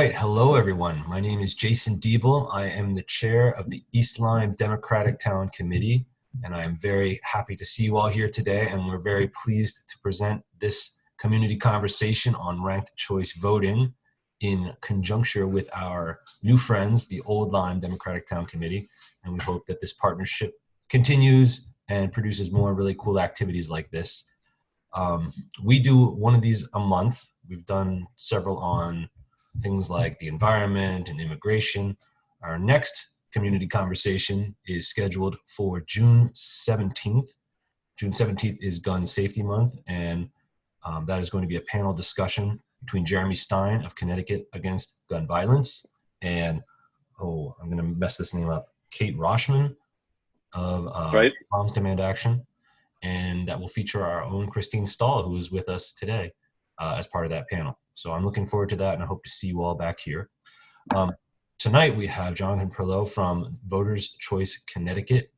right. Hello, everyone. My name is Jason Diebel. I am the chair of the East Lyme Democratic Town Committee, and I am very happy to see you all here today. And we're very pleased to present this community conversation on ranked choice voting in conjunction with our new friends, the Old Lyme Democratic Town Committee. And we hope that this partnership continues and produces more really cool activities like this. We do one of these a month. We've done several on things like the environment and immigration. Our next community conversation is scheduled for June 17th. June 17th is Gun Safety Month, and that is going to be a panel discussion between Jeremy Stein of Connecticut Against Gun Violence and, I'm going to mess this name up, Kate Roshman of right. Moms Demand Action. And that will feature our own Christine Stahl, who is with us today as part of that panel. So I'm looking forward to that, and I hope to see you all back here. Tonight we have Jonathan Perloe from Voters Choice Connecticut.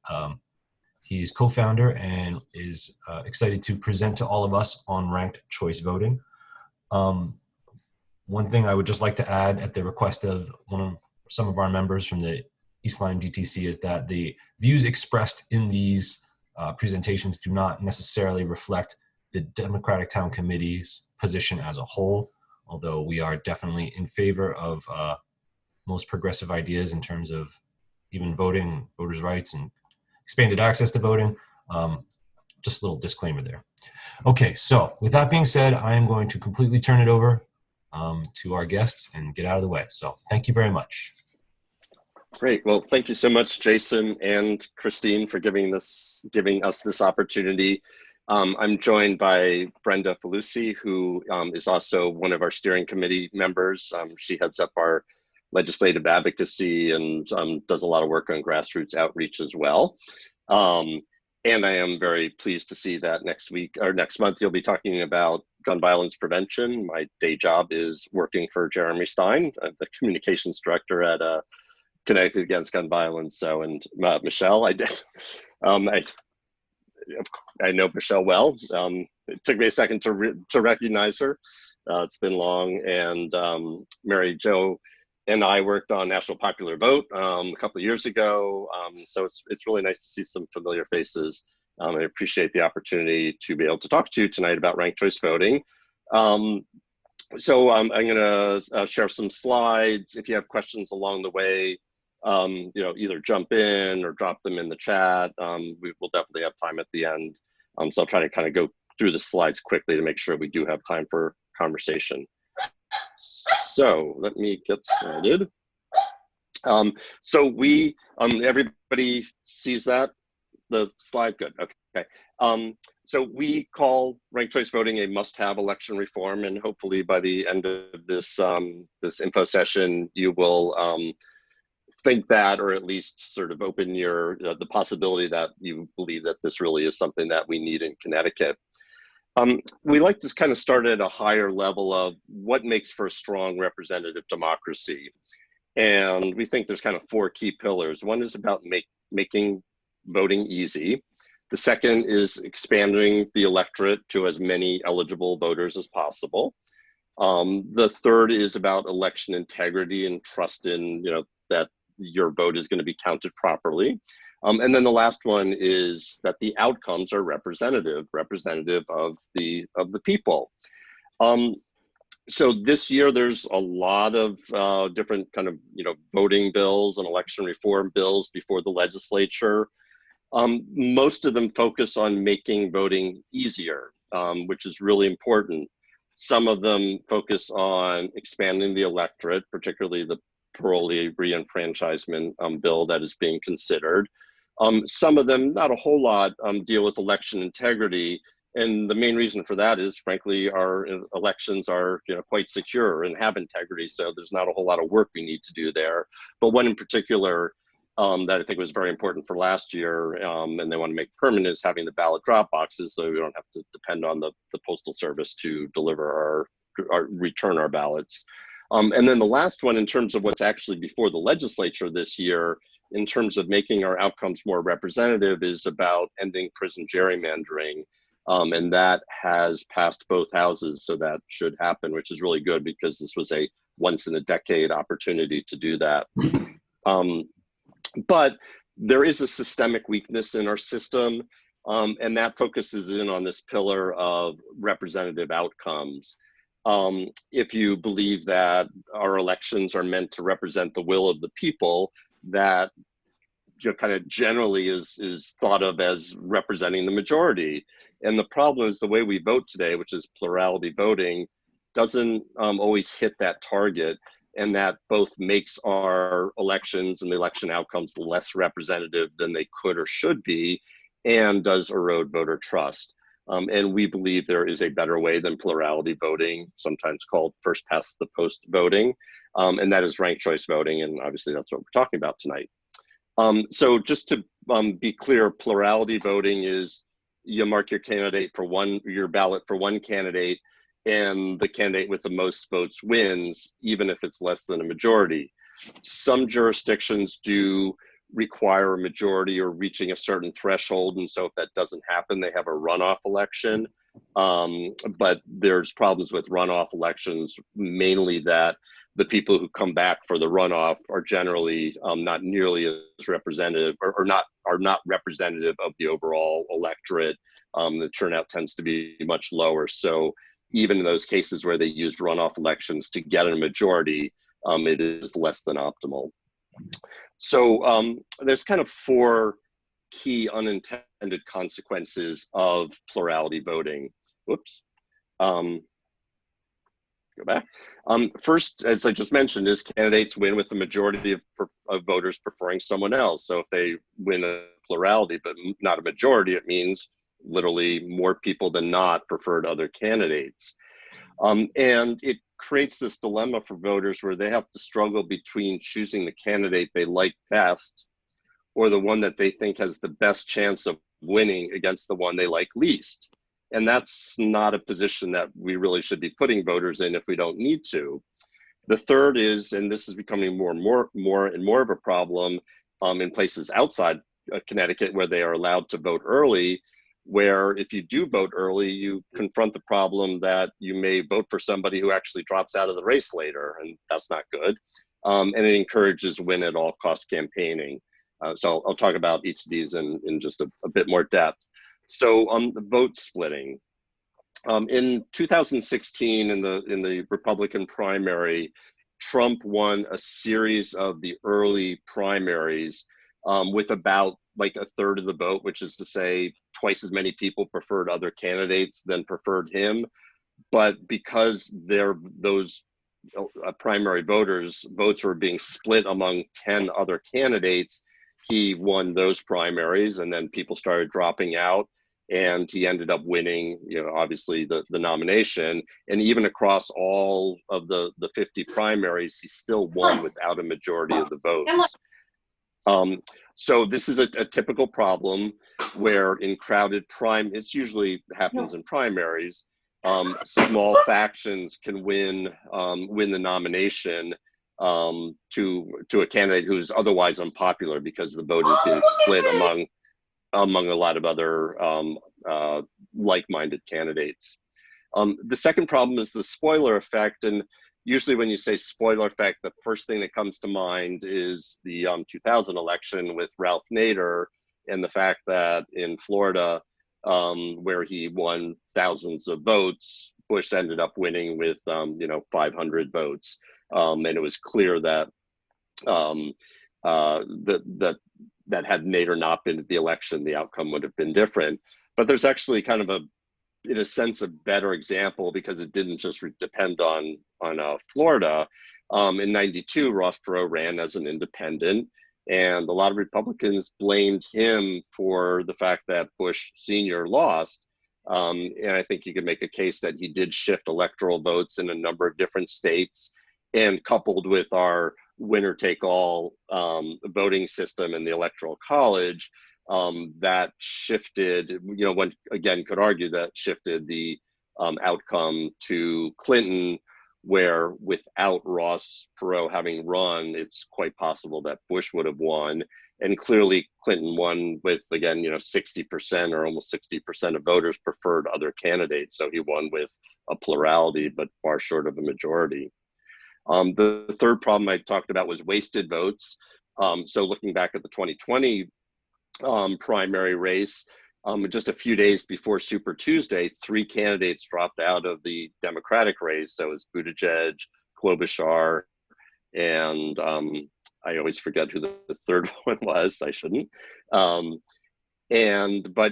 He's co-founder and is excited to present to all of us on ranked choice voting. One thing I would just like to add at the request of some of our members from the East Lyme DTC is that the views expressed in these presentations do not necessarily reflect the Democratic Town Committee's position as a whole, although we are definitely in favor of most progressive ideas in terms of even voting, voters' rights, and expanded access to voting. Just a little disclaimer there. Okay, so with that being said, I am going to completely turn it over to our guests and get out of the way. So thank you very much. Great. Well, thank you so much, Jason and Christine, for giving us this opportunity. I'm joined by Brenda Falusi, who is also one of our steering committee members. She heads up our legislative advocacy and does a lot of work on grassroots outreach as well. And I am very pleased to see that next month, you'll be talking about gun violence prevention. My day job is working for Jeremy Stein, the communications director at Connecticut Against Gun Violence. So, and Michelle, I know Michelle well. It took me a second to recognize her. It's been long. And Mary Jo and I worked on National Popular Vote a couple of years ago. So it's really nice to see some familiar faces. I appreciate the opportunity to be able to talk to you tonight about ranked choice voting. So I'm going to share some slides. If you have questions along the way, either jump in or drop them in the chat. We will definitely have time at the end. So I'll try to kind of go through the slides quickly to make sure we do have time for conversation. So let me get started. So everybody sees that? The slide? Good, okay. So we call ranked choice voting a must-have election reform, and hopefully by the end of this info session, you will think that, or at least sort of open the possibility that you believe that this really is something that we need in Connecticut. We like to kind of start at a higher level of what makes for a strong representative democracy. And we think there's kind of four key pillars. One is about making voting easy. The second is expanding the electorate to as many eligible voters as possible. The third is about election integrity and trust in, that your vote is going to be counted properly. And then the last one is that the outcomes are representative of the people. So this year there's a lot of different kind of voting bills and election reform bills before the legislature. Most of them focus on making voting easier, which is really important. Some of them focus on expanding the electorate, particularly the Perloe reenfranchisement bill that is being considered. Some of them, not a whole lot, deal with election integrity. And the main reason for that is, frankly, our elections are quite secure and have integrity. So there's not a whole lot of work we need to do there. But one in particular that I think was very important for last year, and they want to make permanent, is having the ballot drop boxes so we don't have to depend on the Postal Service to deliver return our ballots. And then the last one, in terms of what's actually before the legislature this year, in terms of making our outcomes more representative, is about ending prison gerrymandering. And that has passed both houses, so that should happen, which is really good because this was a once in a decade opportunity to do that. But there is a systemic weakness in our system, and that focuses in on this pillar of representative outcomes. If you believe that our elections are meant to represent the will of the people, that kind of generally is thought of as representing the majority. And the problem is the way we vote today, which is plurality voting, doesn't always hit that target. And that both makes our elections and the election outcomes less representative than they could or should be, and does erode voter trust. And we believe there is a better way than plurality voting, sometimes called first past the post voting, and that is ranked choice voting. And obviously that's what we're talking about tonight. So just to be clear, plurality voting is you mark your candidate for your ballot for one candidate, and the candidate with the most votes wins, even if it's less than a majority. Some jurisdictions do require a majority or reaching a certain threshold, and so if that doesn't happen, they have a runoff election. But there's problems with runoff elections, mainly that the people who come back for the runoff are generally not nearly as representative, or are not representative of the overall electorate. The turnout tends to be much lower. So even in those cases where they used runoff elections to get a majority, it is less than optimal. So there's kind of four key unintended consequences of plurality voting. Whoops. Go back. First, as I just mentioned, is candidates win with the majority of voters preferring someone else. So if they win a plurality but not a majority, it means literally more people than not preferred other candidates. And it creates this dilemma for voters where they have to struggle between choosing the candidate they like best or the one that they think has the best chance of winning against the one they like least. And that's not a position that we really should be putting voters in if we don't need to. The third is, and this is becoming more and more of a problem in places outside Connecticut where they are allowed to vote early, where if you do vote early, you confront the problem that you may vote for somebody who actually drops out of the race later, and that's not good. And it encourages win at all cost campaigning. So I'll talk about each of these in just a bit more depth. So the vote splitting. In 2016, in the Republican primary, Trump won a series of the early primaries with about like a third of the vote, which is to say twice as many people preferred other candidates than preferred him. But because those primary votes were being split among 10 other candidates, he won those primaries, and then people started dropping out, and he ended up winning, obviously the nomination. And even across all of the 50 primaries, he still won without a majority of the votes. So this is a typical problem where in crowded it usually happens in primaries. Small factions can win the nomination to a candidate who's otherwise unpopular because the vote has been split among a lot of other like-minded candidates. The second problem is the spoiler effect, and usually when you say spoiler effect, the first thing that comes to mind is the 2000 election with Ralph Nader and the fact that in Florida, where he won thousands of votes, Bush ended up winning with 500 votes, and it was clear that that had Nader not been at the election, the outcome would have been different. But there's actually kind of in a sense, a better example because it didn't just depend on Florida. In '92, Ross Perot ran as an independent, and a lot of Republicans blamed him for the fact that Bush Sr. lost. And I think you could make a case that he did shift electoral votes in a number of different states, and coupled with our winner-take-all voting system in the Electoral College, that shifted, one again could argue that shifted the outcome to Clinton, where without Ross Perot having run, it's quite possible that Bush would have won. And clearly Clinton won with, again, 60% or almost 60% of voters preferred other candidates. So he won with a plurality, but far short of a majority. The third problem I talked about was wasted votes. So looking back at the 2020 primary race, just a few days before Super Tuesday, 3 candidates dropped out of the Democratic race. So it was Buttigieg, Klobuchar, and I always forget who the third one was. I shouldn't. But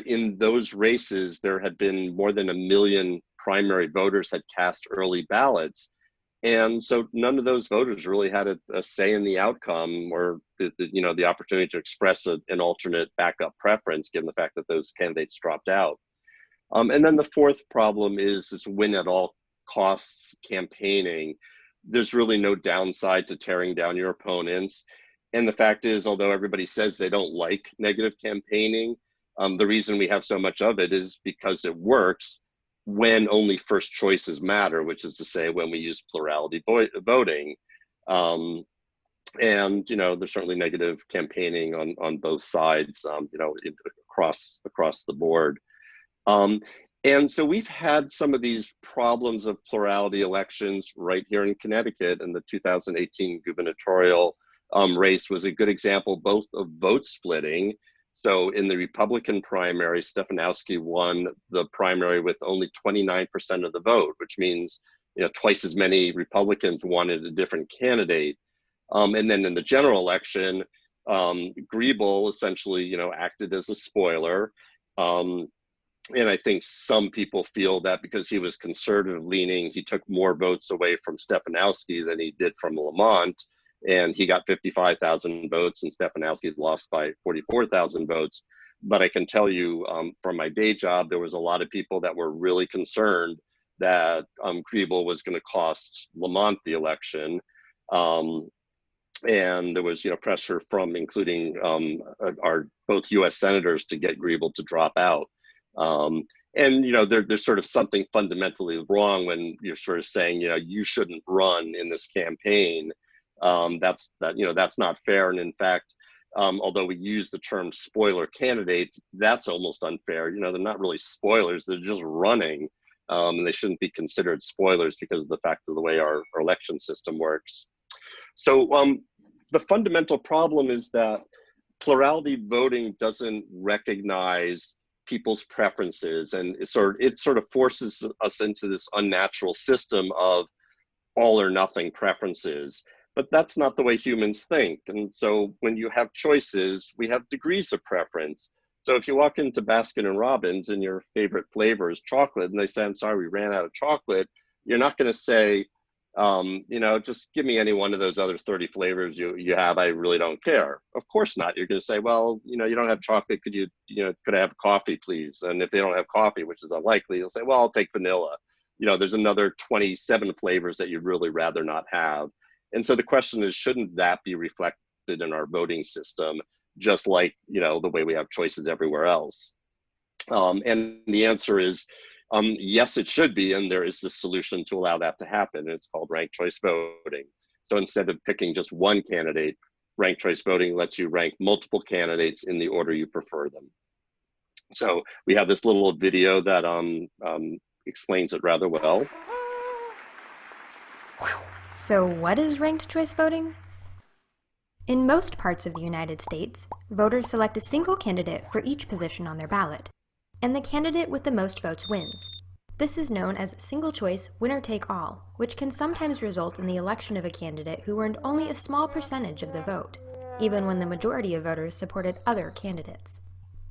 in those races, there had been more than 1 million primary voters had cast early ballots. And so none of those voters really had a say in the outcome or the opportunity to express an alternate backup preference, given the fact that those candidates dropped out. And then the fourth problem is this win at all costs campaigning. There's really no downside to tearing down your opponents. And the fact is, although everybody says they don't like negative campaigning, the reason we have so much of it is because it works when only first choices matter, which is to say when we use plurality voting. And there's certainly negative campaigning on both sides, across the board. And so we've had some of these problems of plurality elections right here in Connecticut, and the 2018 gubernatorial race was a good example both of vote splitting. So in the Republican primary, Stefanowski won the primary with only 29% of the vote, which means twice as many Republicans wanted a different candidate. And then in the general election, Griebel essentially acted as a spoiler. And I think some people feel that because he was conservative leaning, he took more votes away from Stefanowski than he did from Lamont. And he got 55,000 votes, and Stefanowski lost by 44,000 votes. But I can tell you from my day job, there was a lot of people that were really concerned that Griebel was going to cost Lamont the election. And there was pressure from including our both U.S. senators to get Griebel to drop out. There's sort of something fundamentally wrong when you're sort of saying, you shouldn't run in this campaign. That's not fair. And in fact, although we use the term spoiler candidates, that's almost unfair. They're not really spoilers, they're just running. And they shouldn't be considered spoilers because of the fact of the way our election system works. So the fundamental problem is that plurality voting doesn't recognize people's preferences, and it sort of forces us into this unnatural system of all or nothing preferences. But that's not the way humans think. And so when you have choices, we have degrees of preference. So if you walk into Baskin and Robbins and your favorite flavor is chocolate, and they say, I'm sorry, we ran out of chocolate, you're not going to say, just give me any one of those other 30 flavors you have. I really don't care. Of course not. You're going to say, well, you don't have chocolate. Could I have coffee, please? And if they don't have coffee, which is unlikely, you'll say, well, I'll take vanilla. There's another 27 flavors that you'd really rather not have. And so the question is, shouldn't that be reflected in our voting system, just like, the way we have choices everywhere else? And the answer is, yes, it should be. And there is this solution to allow that to happen. And it's called ranked choice voting. So instead of picking just one candidate, ranked choice voting lets you rank multiple candidates in the order you prefer them. So we have this little video that explains it rather well. So what is ranked choice voting? In most parts of the United States, voters select a single candidate for each position on their ballot, and the candidate with the most votes wins. This is known as single-choice winner-take-all, which can sometimes result in the election of a candidate who earned only a small percentage of the vote, even when the majority of voters supported other candidates.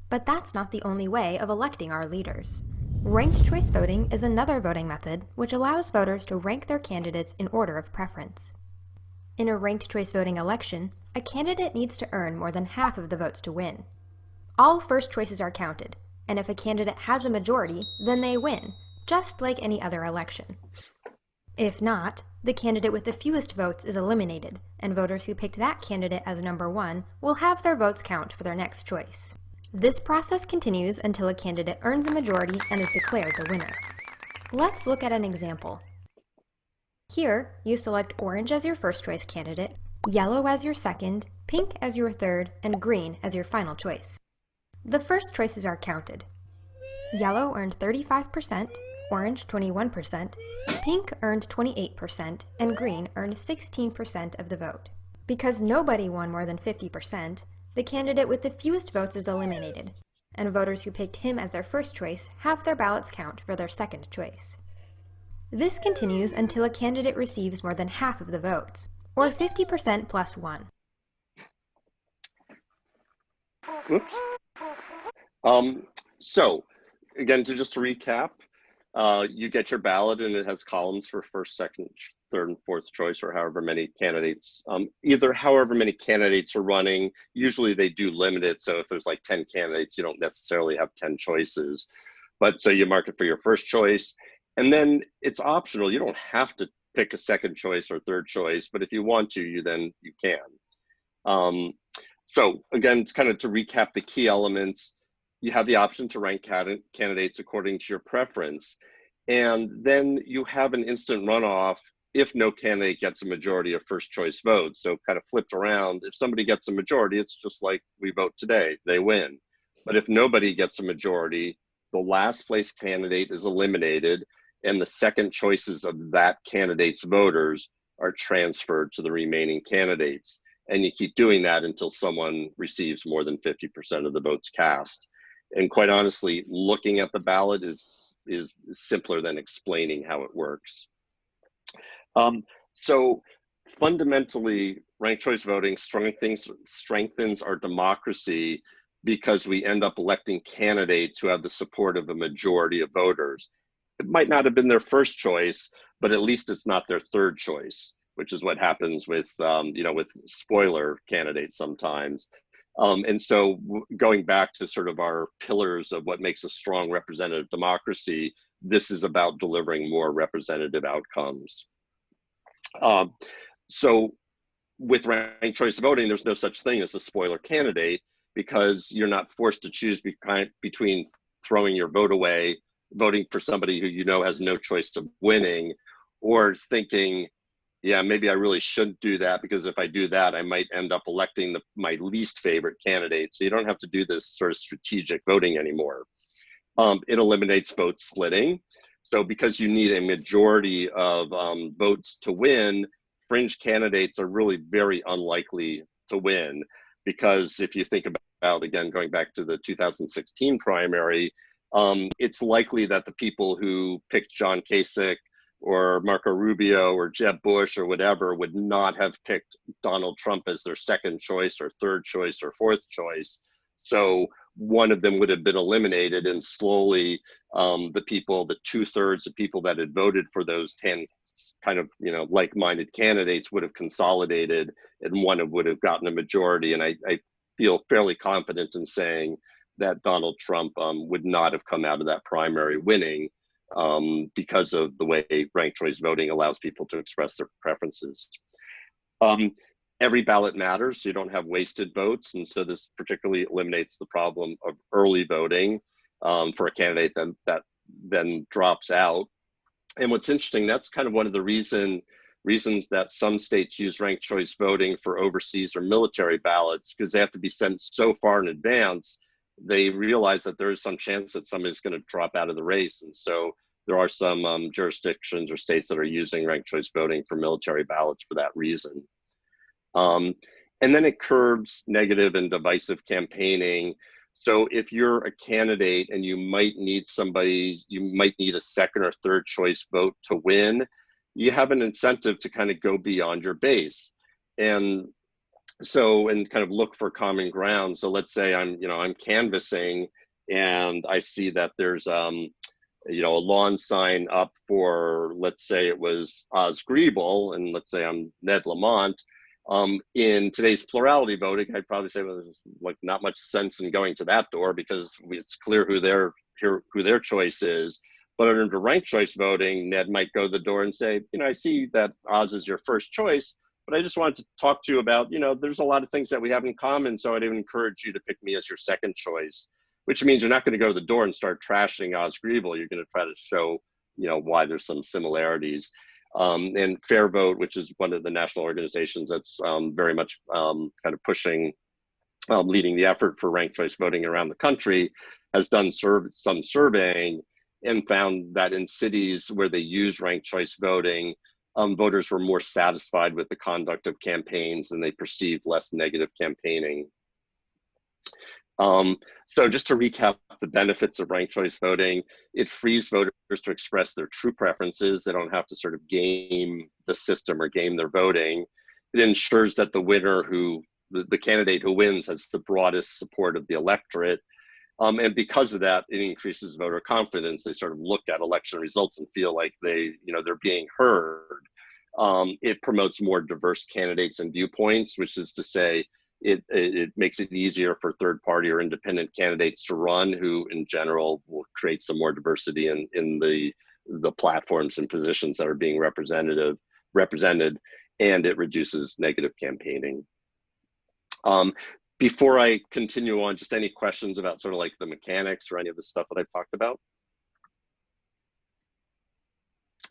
But that's not the only way of electing our leaders. Ranked choice voting is another voting method which allows voters to rank their candidates in order of preference. In a ranked choice voting election, a candidate needs to earn more than half of the votes to win. All first choices are counted, and if a candidate has a majority, then they win, just like any other election. If not, the candidate with the fewest votes is eliminated, and voters who picked that candidate as number one will have their votes count for their next choice. This process continues until a candidate earns a majority and is declared the winner. Let's look at an example. Here, you select orange as your first choice candidate, yellow as your second, pink as your third, and green as your final choice. The first choices are counted. Yellow earned 35%, orange 21%, pink earned 28%, and green earned 16% of the vote. Because nobody won more than 50%, the candidate with the fewest votes is eliminated, and voters who picked him as their first choice have their ballots count for their second choice. This continues until a candidate receives more than half of the votes, or 50% plus 1. Oops. So again, just to recap, you get your ballot and it has columns for first, second, third, and fourth choice, or however many candidates, however many candidates are running. Usually they do limit it, so if there's like 10 candidates, you don't necessarily have 10 choices. But so you mark it for your first choice, and then it's optional. You don't have to pick a second choice or third choice, but if you want to, you can. So again, kind of to recap the key elements, you have the option to rank candidates according to your preference. And then you have an instant runoff if no candidate gets a majority of first choice votes. So kind of flipped around, if somebody gets a majority, it's just like we vote today, they win. But if nobody gets a majority, the last place candidate is eliminated, and the second choices of that candidate's voters are transferred to the remaining candidates. And you keep doing that until someone receives more than 50% of the votes cast. And quite honestly, looking at the ballot is simpler than explaining how it works. So fundamentally, ranked choice voting strengthens our democracy because we end up electing candidates who have the support of a majority of voters. It might not have been their first choice, but at least it's not their third choice, which is what happens with, with spoiler candidates sometimes. And so going back to sort of our pillars of what makes a strong representative democracy, this is about delivering more representative outcomes. So with ranked choice voting, there's no such thing as a spoiler candidate, because you're not forced to choose between throwing your vote away, voting for somebody who you know has no choice of winning, or thinking, yeah, maybe I really shouldn't do that, because if I do that, I might end up electing my least favorite candidate. So you don't have to do this sort of strategic voting anymore. It eliminates vote splitting. So because you need a majority of votes to win, fringe candidates are really very unlikely to win. Because if you think about, again, going back to the 2016 primary, it's likely that the people who picked John Kasich or Marco Rubio or Jeb Bush or whatever would not have picked Donald Trump as their second choice or third choice or fourth choice. So one of them would have been eliminated, and slowly the 2/3 of people that had voted for those 10 kind of, like-minded candidates would have consolidated, and one would have gotten a majority. And I feel fairly confident in saying that Donald Trump would not have come out of that primary winning, because of the way ranked choice voting allows people to express their preferences. Every ballot matters, so you don't have wasted votes, and so this particularly eliminates the problem of early voting for a candidate that then drops out. And what's interesting, that's kind of one of the reasons that some states use ranked choice voting for overseas or military ballots, because they have to be sent so far in advance. They realize that there is some chance that somebody's going to drop out of the race. And so there are some jurisdictions or states that are using ranked choice voting for military ballots for that reason. And then it curbs negative and divisive campaigning. So if you're a candidate and you might need a second or third choice vote to win, you have an incentive to kind of go beyond your base. And kind of look for common ground. So let's say I'm canvassing and I see that there's a lawn sign up for, let's say it was Oz Griebel, and let's say I'm Ned Lamont. In today's plurality voting, I'd probably say there's like not much sense in going to that door, because it's clear who their choice is. But under ranked choice voting, Ned might go to the door and say, I see that Oz is your first choice, but I just wanted to talk to you about, there's a lot of things that we have in common, so I'd even encourage you to pick me as your second choice, which means you're not going to go to the door and start trashing Oz Griebel. You're going to try to show, why there's some similarities. And Fair Vote, which is one of the national organizations that's very much kind of pushing, leading the effort for ranked choice voting around the country, has done some surveying. and found that in cities where they use ranked choice voting, voters were more satisfied with the conduct of campaigns and they perceived less negative campaigning. So just to recap the benefits of ranked choice voting, it frees voters to express their true preferences. They don't have to sort of game the system or game their voting. It ensures that the winner the candidate who wins has the broadest support of the electorate. And because of that, it increases voter confidence. They sort of look at election results and feel like they're being heard. It promotes more diverse candidates and viewpoints, which is to say, it makes it easier for third party or independent candidates to run, who in general will create some more diversity in the platforms and positions that are being represented, and it reduces negative campaigning. Before I continue on, just any questions about sort of like the mechanics or any of the stuff that I've talked about?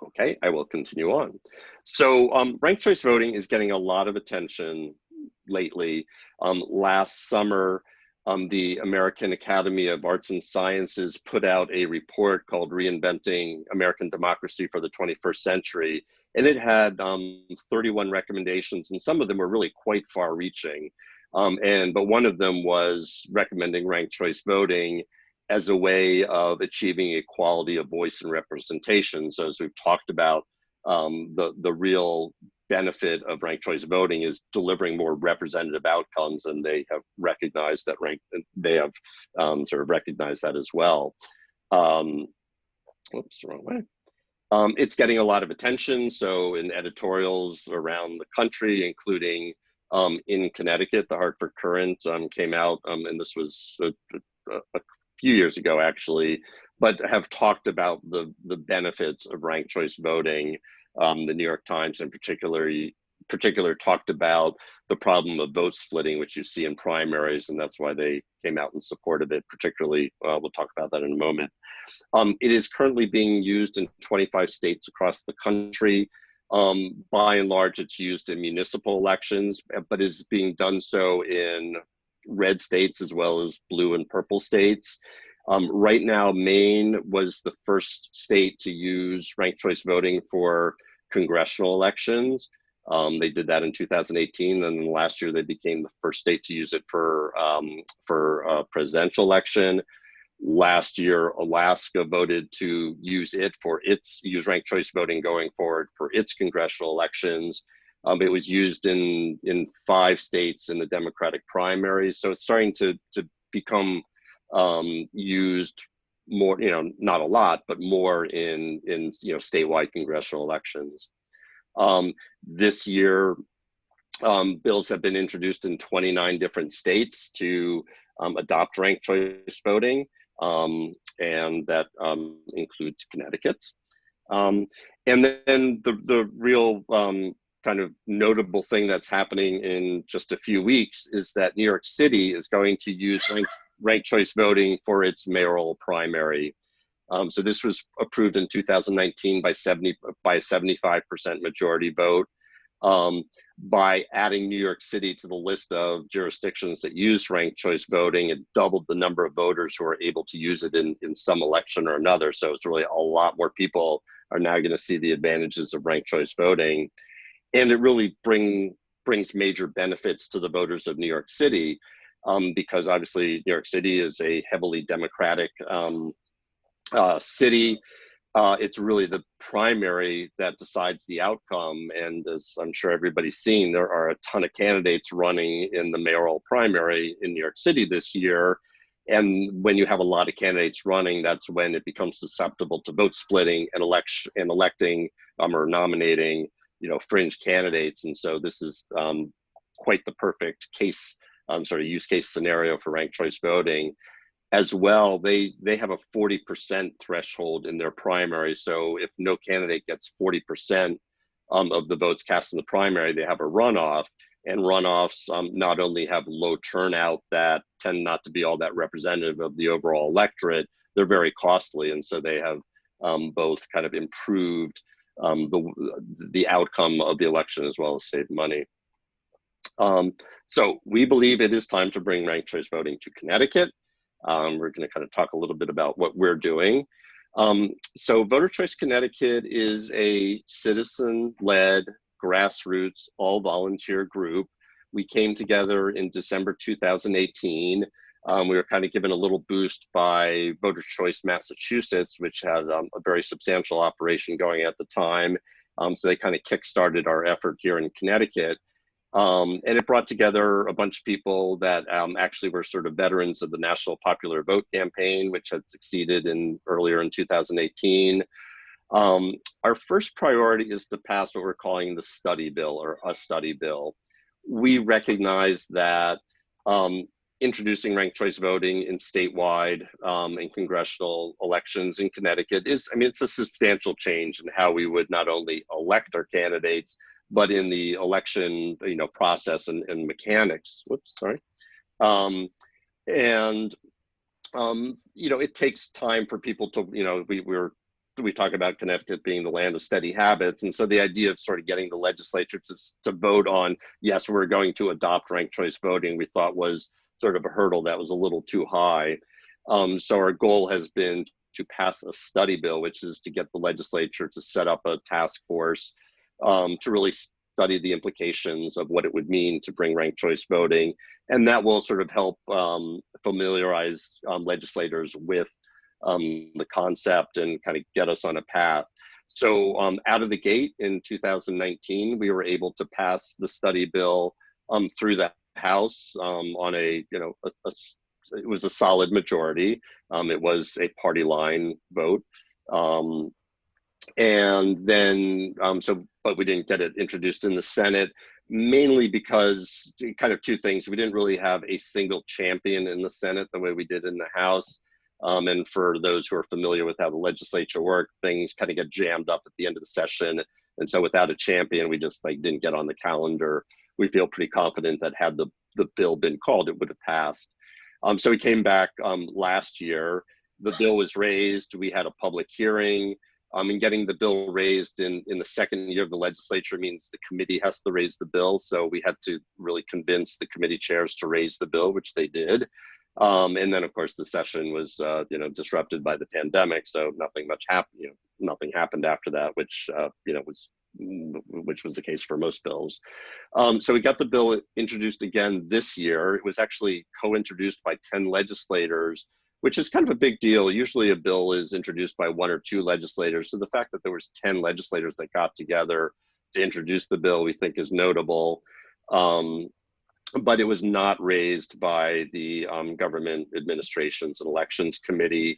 Okay, I will continue on. So ranked choice voting is getting a lot of attention lately. Last summer, the American Academy of Arts and Sciences put out a report called Reinventing American Democracy for the 21st Century. And it had 31 recommendations, and some of them were really quite far reaching. But one of them was recommending ranked choice voting as a way of achieving equality of voice and representation. So as we've talked about, the real benefit of ranked choice voting is delivering more representative outcomes, and they have recognized that sort of recognized that as well. Whoops, wrong way. It's getting a lot of attention. So in editorials around the country, including in Connecticut, the Hartford Courant came out, and this was a few years ago actually, but have talked about the benefits of ranked choice voting. The New York Times in particular talked about the problem of vote splitting, which you see in primaries, and that's why they came out in support of it particularly. We'll talk about that in a moment. It is currently being used in 25 states across the country. By and large, it's used in municipal elections, but is being done so in red states as well as blue and purple states. Right now, Maine was the first state to use ranked choice voting for congressional elections. They did that in 2018, and then last year they became the first state to use it for a presidential election. Last year, Alaska voted to use ranked choice voting going forward for its congressional elections. It was used in 5 states in the Democratic primaries. So it's starting to become used more, not a lot, but more in statewide congressional elections. This year, bills have been introduced in 29 different states to adopt ranked choice voting, and that includes Connecticut. And then the real kind of notable thing that's happening in just a few weeks is that New York City is going to use ranked choice voting for its mayoral primary. So this was approved in 2019 by a 75% majority vote. By adding New York City to the list of jurisdictions that use ranked choice voting, it doubled the number of voters who are able to use it in some election or another. So it's really a lot more people are now going to see the advantages of ranked choice voting. And it really brings major benefits to the voters of New York City, because obviously New York City is a heavily Democratic city. It's really the primary that decides the outcome. And as I'm sure everybody's seen, there are a ton of candidates running in the mayoral primary in New York City this year. And when you have a lot of candidates running, that's when it becomes susceptible to vote splitting and electing or nominating, fringe candidates. And so this is quite the perfect case, sort of use case scenario for ranked choice voting. As well, they have a 40% threshold in their primary. So if no candidate gets 40% of the votes cast in the primary, they have a runoff. And runoffs not only have low turnout that tend not to be all that representative of the overall electorate, they're very costly. And so they have both kind of improved the outcome of the election as well as saved money. So we believe it is time to bring ranked choice voting to Connecticut. We're going to kind of talk a little bit about what we're doing. So Voter Choice Connecticut is a citizen-led, grassroots, all-volunteer group. We came together in December 2018. We were kind of given a little boost by Voter Choice Massachusetts, which had a very substantial operation going at the time. So they kind of kickstarted our effort here in Connecticut. And it brought together a bunch of people that actually were sort of veterans of the National Popular Vote campaign, which had succeeded earlier in 2018. Our first priority is to pass what we're calling the study bill, or a study bill. We recognize that introducing ranked choice voting in statewide and congressional elections in Connecticut is, I mean, it's a substantial change in how we would not only elect our candidates, but in the election, process and mechanics. Whoops, sorry. It takes time for people to, we talk about Connecticut being the land of steady habits. And so the idea of sort of getting the legislature to vote on, yes, we're going to adopt ranked choice voting, we thought was sort of a hurdle that was a little too high. So our goal has been to pass a study bill, which is to get the legislature to set up a task force to really study the implications of what it would mean to bring ranked choice voting. And that will sort of help familiarize legislators with the concept and kind of get us on a path. So out of the gate in 2019, we were able to pass the study bill through the House on it was a solid majority. It was a party line vote. And then, but we didn't get it introduced in the Senate, mainly because kind of two things. We didn't really have a single champion in the Senate the way we did in the House. And for those who are familiar with how the legislature worked, things kind of get jammed up at the end of the session. And so without a champion, we just didn't get on the calendar. We feel pretty confident that had the bill been called, it would have passed. So we came back last year. The bill was raised. We had a public hearing. And getting the bill raised in the second year of the legislature means the committee has to raise the bill. So we had to really convince the committee chairs to raise the bill, which they did. And then, of course, the session was, disrupted by the pandemic. So nothing much happened. Nothing happened after that, which was the case for most bills. So we got the bill introduced again this year. It was actually co-introduced by 10 legislators, which is kind of a big deal. Usually a bill is introduced by 1 or 2 legislators. So the fact that there was 10 legislators that got together to introduce the bill, we think is notable. But it was not raised by the Government Administrations and Elections Committee.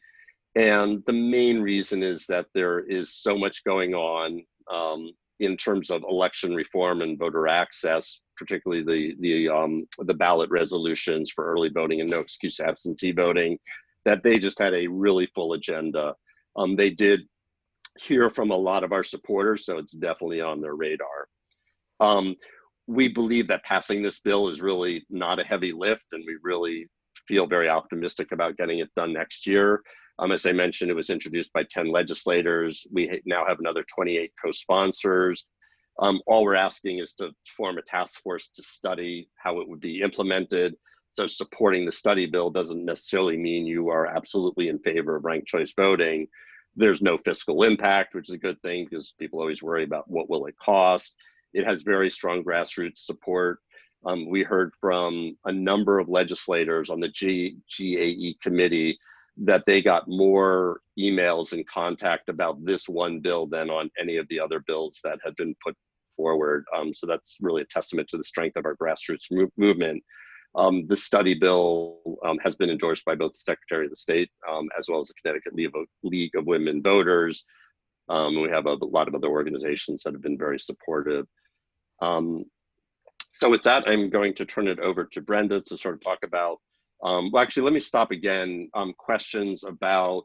And the main reason is that there is so much going on in terms of election reform and voter access, particularly the ballot resolutions for early voting and no excuse absentee voting, that they just had a really full agenda. They did hear from a lot of our supporters, so it's definitely on their radar. We believe that passing this bill is really not a heavy lift, and we really feel very optimistic about getting it done next year. As I mentioned, it was introduced by 10 legislators. We now have another 28 co-sponsors. All we're asking is to form a task force to study how it would be implemented. So supporting the study bill doesn't necessarily mean you are absolutely in favor of ranked choice voting. There's no fiscal impact, which is a good thing because people always worry about what will it cost. It has very strong grassroots support. We heard from a number of legislators on the GAE committee that they got more emails and contact about this one bill than on any of the other bills that had been put forward. So that's really a testament to the strength of our grassroots movement. The study bill has been endorsed by both the Secretary of the State as well as the Connecticut League of Women Voters. We have a lot of other organizations that have been very supportive. So with that, I'm going to turn it over to Brenda to sort of talk about, well, actually, let me stop again. Questions about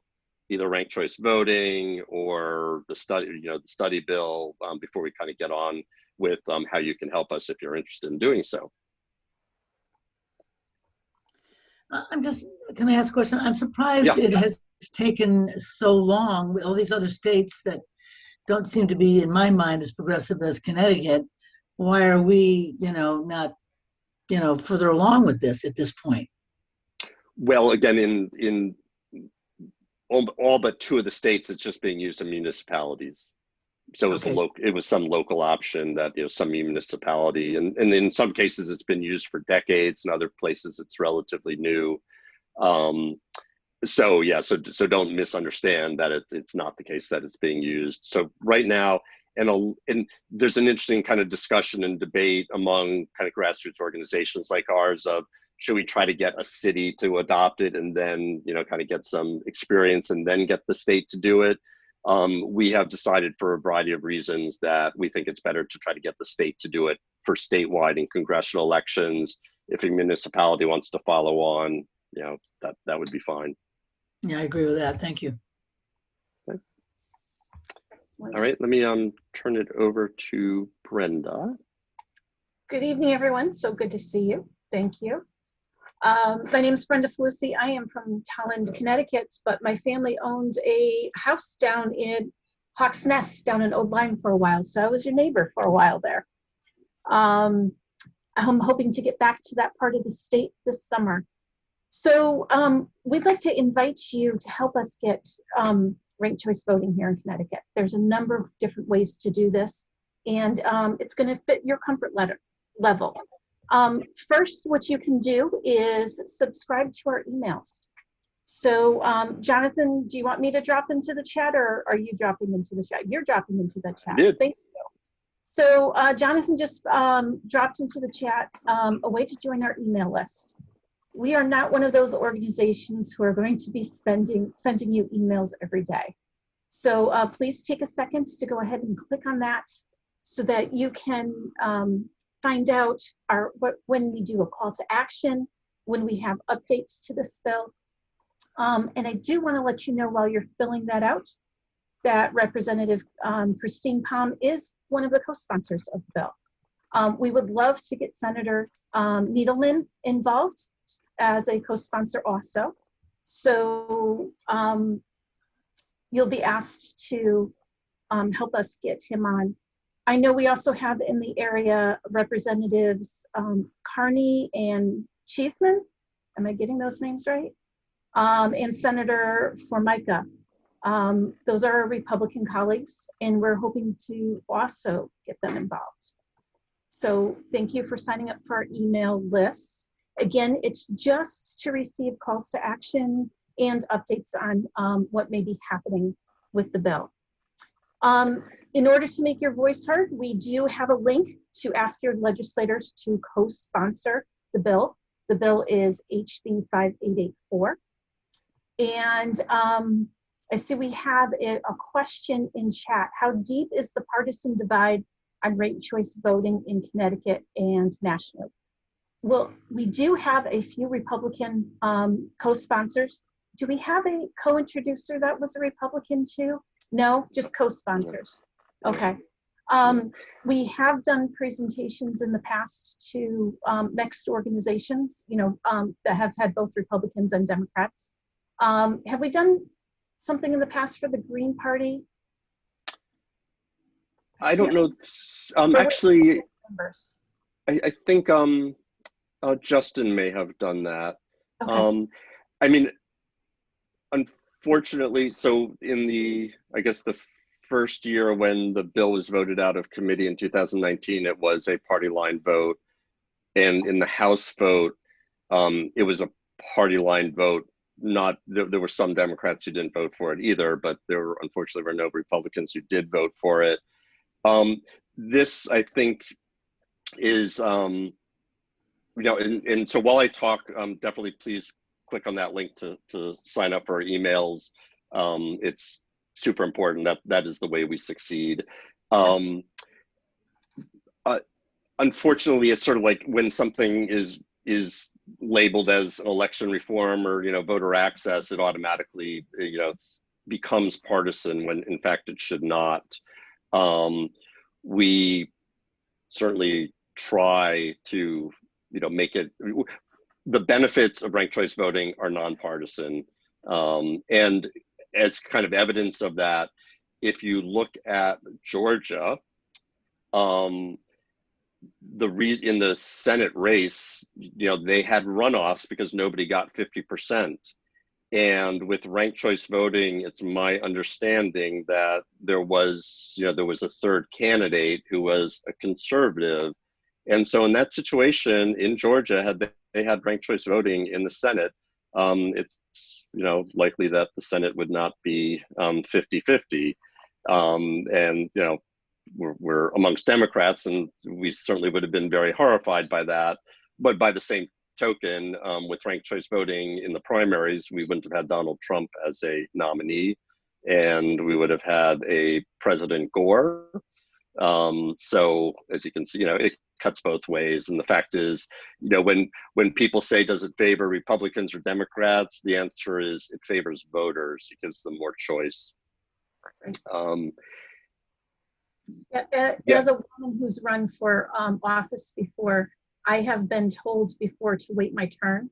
either ranked choice voting or the study bill before we kind of get on with how you can help us if you're interested in doing so. Can I ask a question? I'm surprised it has taken so long with all these other states that don't seem to be, in my mind, as progressive as Connecticut. Why are we, not, further along with this at this point? Well, again, in all but 2 of the states, it's just being used in municipalities. So it was Okay. it was some local option that, you know, some municipality, and in some cases it's been used for decades, in other places it's relatively new. So yeah, so don't misunderstand that it's not the case that it's being used. So right now, and there's an interesting kind of discussion and debate among kind of grassroots organizations like ours of, should we try to get a city to adopt it and then, you know, kind of get some experience and then get the state to do it? We have decided, for a variety of reasons, that we think it's better to try to get the state to do it for statewide and congressional elections. If a municipality wants to follow on, you know, that would be fine. Yeah, I agree with that. Thank you. Okay. All right, let me turn it over to Brenda. Good evening, everyone. So good to see you. Thank you. My name is Brenda Falusi. I am from Tolland, Connecticut, but my family owned a house down in Hawks Nest, down in Old Lyme for a while. So I was your neighbor for a while there. I'm hoping to get back to that part of the state this summer. So we'd like to invite you to help us get ranked choice voting here in Connecticut. There's a number of different ways to do this, and it's going to fit your comfort level. First, what you can do is subscribe to our emails. So Jonathan, do you want me to drop into the chat, or are you dropping into the chat? You're dropping into the chat. Thank you. So Jonathan just dropped into the chat a way to join our email list. We are not one of those organizations who are going to be sending you emails every day. So please take a second to go ahead and click on that so that you can find out when we do a call to action, when we have updates to this bill. And I do want to let you know, while you're filling that out, that Representative Christine Palm is one of the co-sponsors of the bill. We would love to get Senator Needleman involved as a co-sponsor also. So you'll be asked to help us get him on. I know we also have in the area Representatives Carney and Cheeseman. Am I getting those names right? And Senator Formica. Those are our Republican colleagues, and we're hoping to also get them involved. So thank you for signing up for our email list. Again, it's just to receive calls to action and updates on what may be happening with the bill. In order to make your voice heard, we do have a link to ask your legislators to co-sponsor the bill. The bill is HB 5884. And I see we have a question in chat. How deep is the partisan divide on ranked choice voting in Connecticut and nationally? Well, we do have a few Republican co-sponsors. Do we have a co-introducer that was a Republican too? No, just co-sponsors. Okay. We have done presentations in the past to mixed organizations, you know, that have had both Republicans and Democrats. Have we done something in the past for the Green Party? I don't know. Actually, I think Justin may have done that. Okay. I mean, unfortunately, so in the, I guess the first year when the bill was voted out of committee in 2019, it was a party line vote. And in the House vote, it was a party line vote. Not, there were some Democrats who didn't vote for it either, but there were, unfortunately, were no Republicans who did vote for it. This, I think, is, you know, and so while I talk, definitely please click on that link to sign up for our emails. It's super important. That is the way we succeed. Unfortunately, it's sort of like when something is labeled as an election reform or, you know, voter access, it automatically, you know, becomes partisan when in fact it should not. We certainly try to, you know, make it, the benefits of ranked choice voting are nonpartisan. And as kind of evidence of that, if you look at Georgia, in the Senate race, you know, they had runoffs because nobody got 50%. And with ranked choice voting, it's my understanding that there was a third candidate who was a conservative. And so in that situation in Georgia, had they had ranked choice voting in the Senate, it's likely that the Senate would not be 50-50. And we're amongst Democrats, and we certainly would have been very horrified by that. But by the same token, with ranked choice voting in the primaries, we wouldn't have had Donald Trump as a nominee, and we would have had a President Gore. So as you can see, it cuts both ways. And the fact is, when people say, does it favor Republicans or Democrats? The answer is it favors voters. It gives them more choice. As a woman who's run for office before, I have been told before to wait my turn,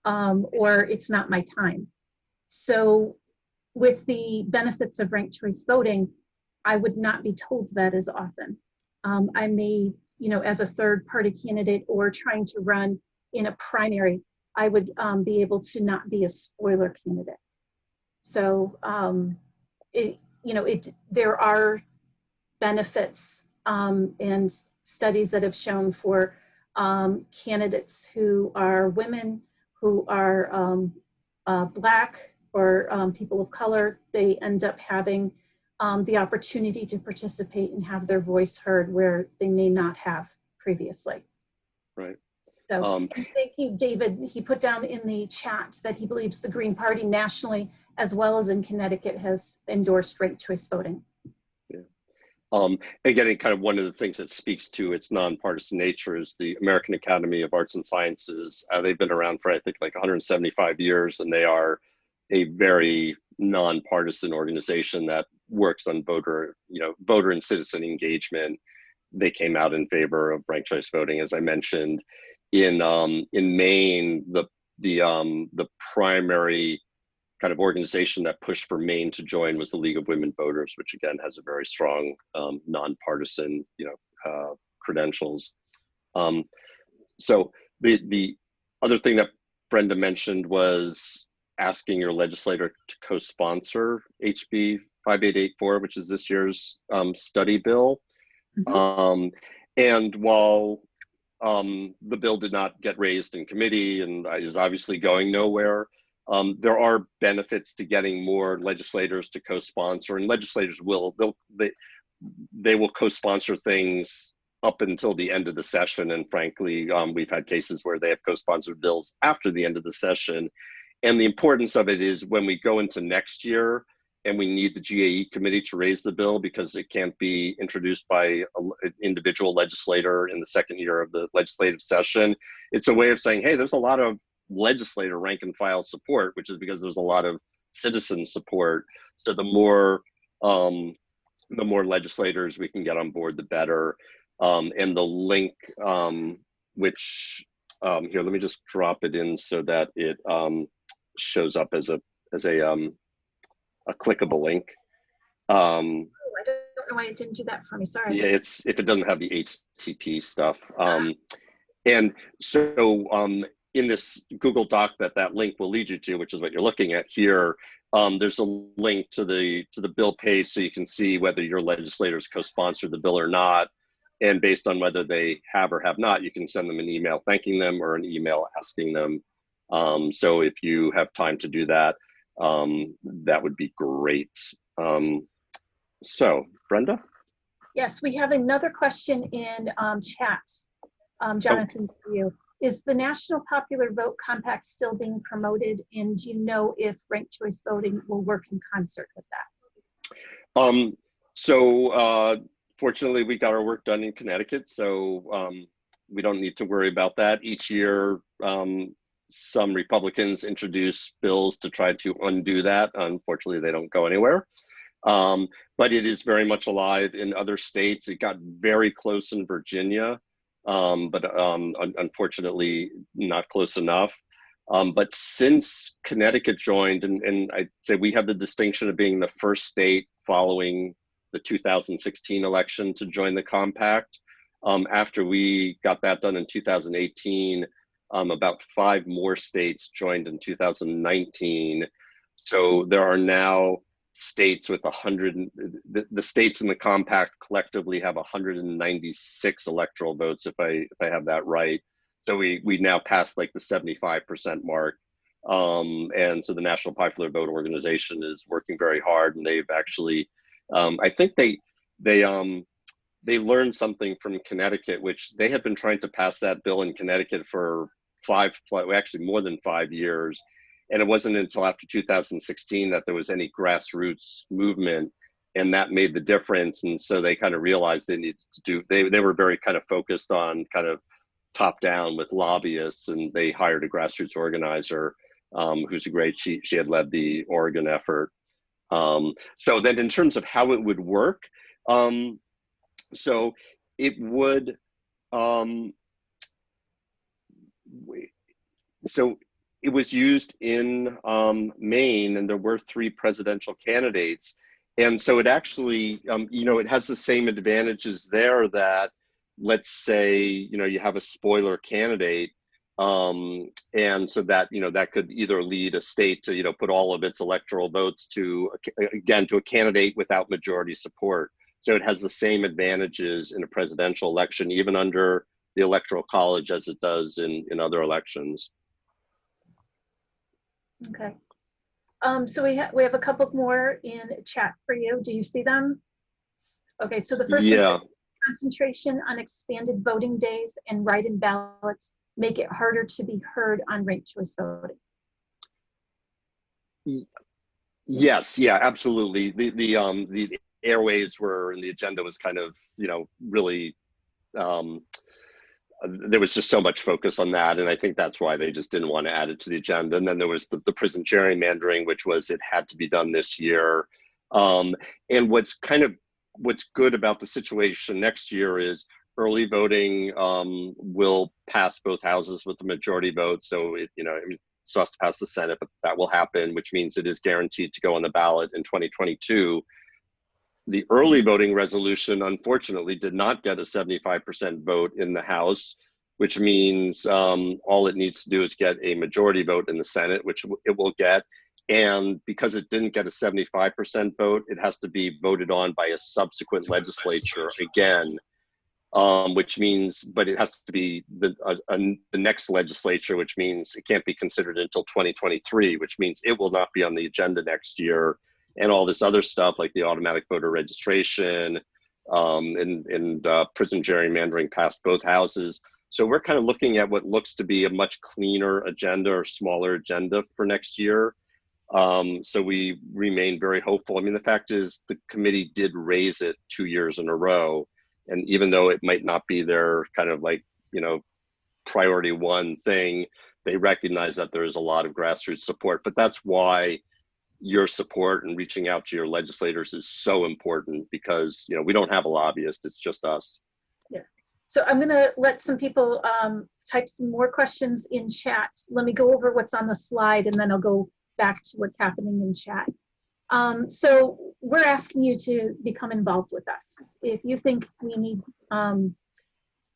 or it's not my time. So with the benefits of ranked choice voting, I would not be told that as often. I may, as a third party candidate or trying to run in a primary, I would be able to not be a spoiler candidate. So, there are benefits and studies that have shown for candidates who are women, who are Black, or people of color. They end up having the opportunity to participate and have their voice heard where they may not have previously. Right. So thank you, David. He put down in the chat that he believes the Green Party nationally, as well as in Connecticut, has endorsed ranked choice voting. Again, kind of one of the things that speaks to its nonpartisan nature is the American Academy of Arts and Sciences. They've been around for, I think, like 175 years, and they are a very nonpartisan organization that works on voter and citizen engagement. They came out in favor of ranked choice voting, as I mentioned. In Maine, the primary kind of organization that pushed for Maine to join was the League of Women Voters, which again has a very strong nonpartisan credentials. So the other thing that Brenda mentioned was asking your legislator to co-sponsor HB 5884, which is this year's study bill. Mm-hmm. And while the bill did not get raised in committee and is obviously going nowhere, there are benefits to getting more legislators to co-sponsor, and legislators will co-sponsor things up until the end of the session. And frankly, we've had cases where they have co-sponsored bills after the end of the session. And the importance of it is when we go into next year and we need the GAE committee to raise the bill because it can't be introduced by an individual legislator in the second year of the legislative session. It's a way of saying, hey, there's a lot of legislator rank and file support, which is because there's a lot of citizen support. So the more legislators we can get on board, the better. And the link, which here, let me just drop it in so that it shows up as a clickable link. I don't know why it didn't do that for me. Sorry. Yeah, if it doesn't have the HTTP stuff. And so in this Google Doc that link will lead you to, which is what you're looking at here, there's a link to the bill page so you can see whether your legislators co-sponsored the bill or not. And based on whether they have or have not, you can send them an email thanking them or an email asking them. So if you have time to do that, that would be great. So, Brenda? Yes, we have another question in chat. Jonathan, for you. Is the National Popular Vote Compact still being promoted? And do you know if ranked choice voting will work in concert with that? Fortunately, we got our work done in Connecticut, so we don't need to worry about that. Each year, some Republicans introduce bills to try to undo that. Unfortunately, they don't go anywhere. But it is very much alive in other states. It got very close in Virginia, but unfortunately not close enough. But since Connecticut joined, and I'd say we have the distinction of being the first state following the 2016 election to join the compact. After we got that done in 2018, About 5 more states joined in 2019. So there are now states with 100, the states in the compact collectively have 196 electoral votes, if I have that right. So we now passed like the 75% mark. And so the National Popular Vote Organization is working very hard, and they've actually, I think they learned something from Connecticut, which they had been trying to pass that bill in Connecticut for actually more than 5 years. And it wasn't until after 2016 that there was any grassroots movement, and that made the difference. And so they kind of realized they needed to do, they were very kind of focused on kind of top down with lobbyists, and they hired a grassroots organizer who's a great, she had led the Oregon effort. So then in terms of how it would work, so it would, so it was used in Maine, and there were 3 presidential candidates. And so it actually, you know, it has the same advantages there that, let's say, you know, you have a spoiler candidate, and so that, you know, that could either lead a state to, you know, put all of its electoral votes to, again, to a candidate without majority support. So it has the same advantages in a presidential election, even under the Electoral College, as it does in other elections. Okay. So we have a couple more in chat for you. Do you see them? Okay, so the first one, concentration on expanded voting days and write-in ballots make it harder to be heard on ranked choice voting. Yes, yeah, absolutely. The airwaves were, and the agenda was kind of, you know, really, there was just so much focus on that, and I think that's why they just didn't want to add it to the agenda. And then there was the prison gerrymandering, which was, it had to be done this year. And what's good about the situation next year is early voting will pass both houses with the majority vote. So it, you know, I mean, still has to pass the Senate, but that will happen, which means it is guaranteed to go on the ballot in 2022. The early voting resolution, unfortunately, did not get a 75% vote in the House, which means all it needs to do is get a majority vote in the Senate, which it will get. And because it didn't get a 75% vote, it has to be voted on by a subsequent legislature again, which means, but it has to be the next legislature, which means it can't be considered until 2023, which means it will not be on the agenda next year. And all this other stuff like the automatic voter registration and prison gerrymandering passed both houses. So we're kind of looking at what looks to be a much cleaner agenda or smaller agenda for next year. So we remain very hopeful. I mean, the fact is the committee did raise it 2 years in a row. And even though it might not be their kind of like, you know, priority one thing, they recognize that there is a lot of grassroots support. But that's why your support and reaching out to your legislators is so important, because, you know, we don't have a lobbyist, it's just us. Yeah. So I'm gonna let some people type some more questions in chat. Let me go over what's on the slide, and then I'll go back to what's happening in chat. So we're asking you to become involved with us. If you think we need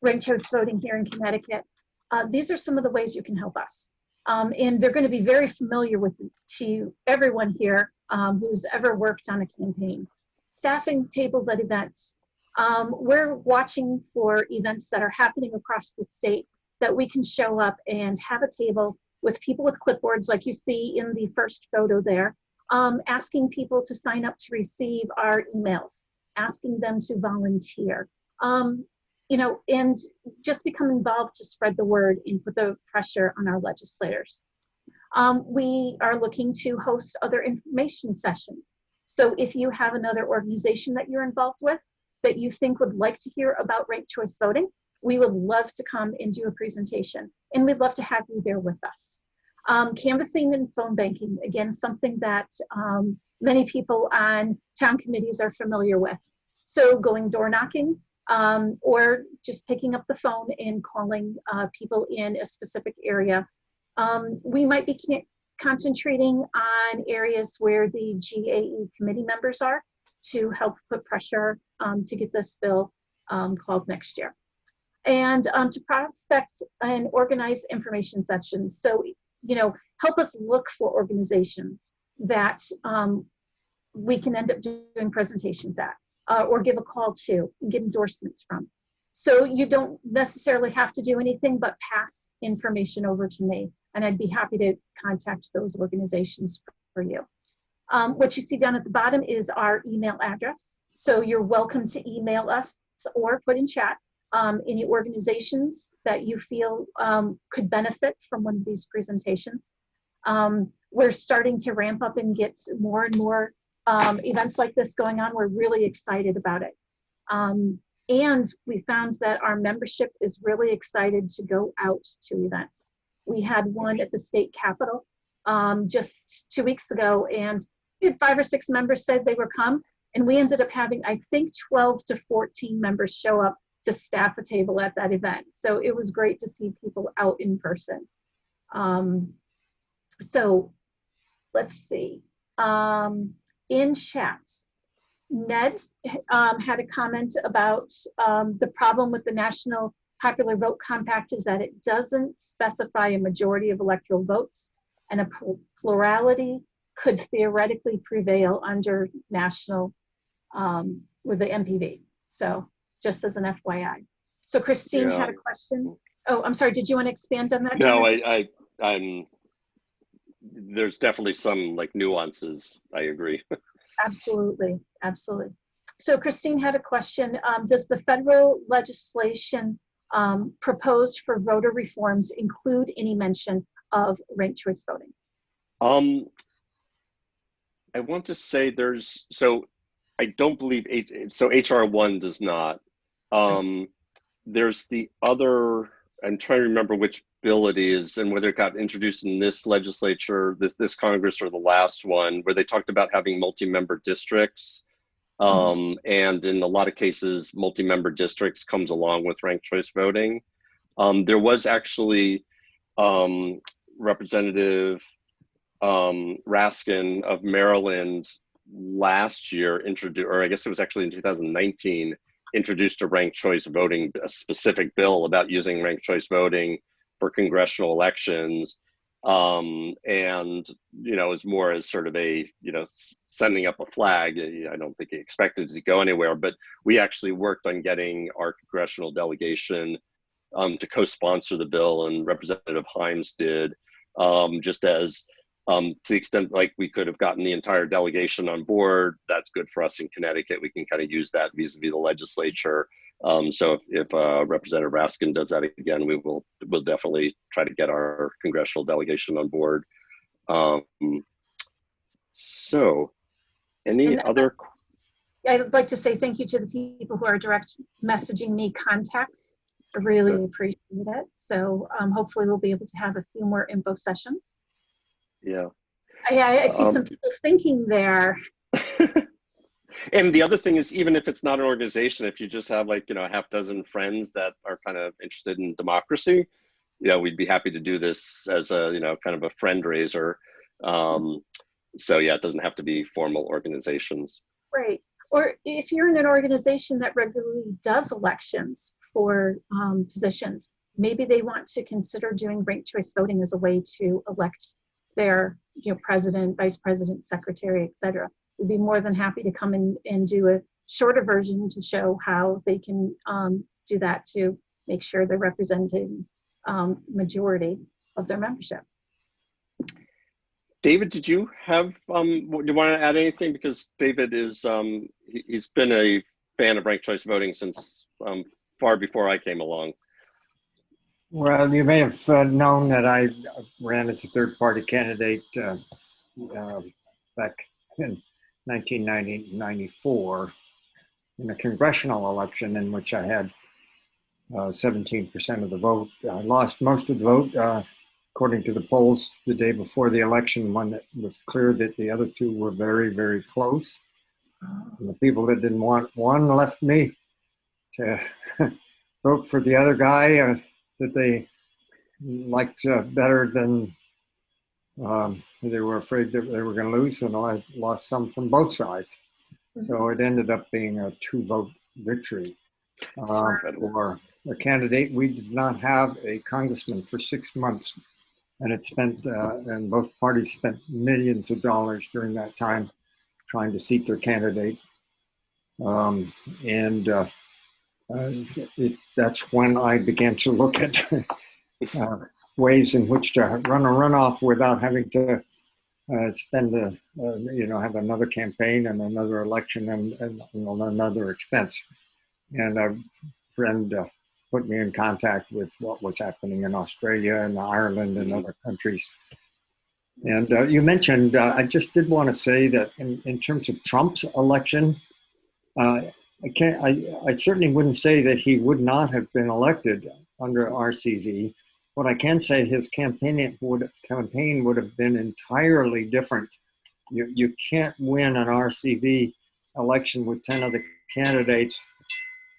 ranked choice voting here in Connecticut, these are some of the ways you can help us. And they're going to be very familiar to everyone here who's ever worked on a campaign. Staffing tables at events. We're watching for events that are happening across the state that we can show up and have a table with people with clipboards, like you see in the first photo there, asking people to sign up to receive our emails, asking them to volunteer. You know, and just become involved to spread the word and put the pressure on our legislators. We are looking to host other information sessions. So if you have another organization that you're involved with that you think would like to hear about ranked choice voting, we would love to come and do a presentation, and we'd love to have you there with us. Canvassing and phone banking, again, something that many people on town committees are familiar with. So going door knocking, or just picking up the phone and calling people in a specific area. We might be concentrating on areas where the GAE committee members are to help put pressure to get this bill called next year. and to prospect and organize information sessions. So, help us look for organizations that we can end up doing presentations at, or give a call to and get endorsements from. So you don't necessarily have to do anything but pass information over to me, and I'd be happy to contact those organizations for you. What you see down at the bottom is our email address. So you're welcome to email us or put in chat any organizations that you feel could benefit from one of these presentations. We're starting to ramp up and get more and more events like this going on. We're really excited about it. And we found that our membership is really excited to go out to events. We had one at the state capitol just 2 weeks ago, and we had 5 or 6 members said they would come, and we ended up having, I think, 12 to 14 members show up to staff a table at that event. So it was great to see people out in person. So let's see. In chat, Ned had a comment about the problem with the National Popular Vote Compact is that it doesn't specify a majority of electoral votes, and a plurality could theoretically prevail under national with the MPV. So just as an FYI. So Christine had a question. Oh, I'm sorry. Did you want to expand on that? No, I'm. There's definitely some like nuances. I agree. Absolutely, absolutely. So Christine had a question. Does the federal legislation proposed for voter reforms include any mention of ranked choice voting? I want to say there's, so I don't believe, so HR 1 does not. There's the other, I'm trying to remember which bill it is and whether it got introduced in this legislature, this Congress, or the last one, where they talked about having multi-member districts. And in a lot of cases, multi-member districts comes along with ranked choice voting. There was actually Representative Raskin of Maryland last year introduced, or I guess it was actually in 2019, introduced a ranked choice voting, a specific bill about using ranked choice voting for congressional elections. And, as more as sort of a, sending up a flag. I don't think he expected it to go anywhere, but we actually worked on getting our congressional delegation to co-sponsor the bill, and Representative Himes did, just as to the extent like we could have gotten the entire delegation on board. That's good for us in Connecticut. We can kind of use that vis-a-vis the legislature. So if Representative Raskin does that again, we'll definitely try to get our congressional delegation on board. So any other? I'd like to say thank you to the people who are direct messaging me contacts. I really appreciate it. So hopefully we'll be able to have a few more info sessions. Yeah. I see some people thinking there. And the other thing is, even if it's not an organization, if you just have like, a half dozen friends that are kind of interested in democracy, we'd be happy to do this as a, kind of a friend raiser. So yeah, it doesn't have to be formal organizations. Right. Or if you're in an organization that regularly does elections for positions, maybe they want to consider doing ranked choice voting as a way to elect their president, vice president, secretary, etc. We'd be more than happy to come in and do a shorter version to show how they can do that to make sure they're representing majority of their membership. David, did you have, do you want to add anything? Because David is, he's been a fan of ranked choice voting since far before I came along. Well, you may have known that I ran as a third-party candidate back in 1994 in a congressional election in which I had 17% of the vote. I lost most of the vote, according to the polls the day before the election, when it was clear that the other two were very, very close. And the people that didn't want one left me to vote for the other guy that they liked better than they were afraid that they were going to lose, and I lost some from both sides. So it ended up being a 2-vote victory for a candidate. We did not have a congressman for 6 months, and and both parties spent millions of dollars during that time trying to seat their candidate. That's when I began to look at ways in which to run a runoff without having to have another campaign and another election and another expense. And a friend put me in contact with what was happening in Australia and Ireland and other countries. And you mentioned, I just did want to say that in terms of Trump's election, I certainly wouldn't say that he would not have been elected under RCV. What I can say, his campaign would have been entirely different. You can't win an RCV election with 10 other candidates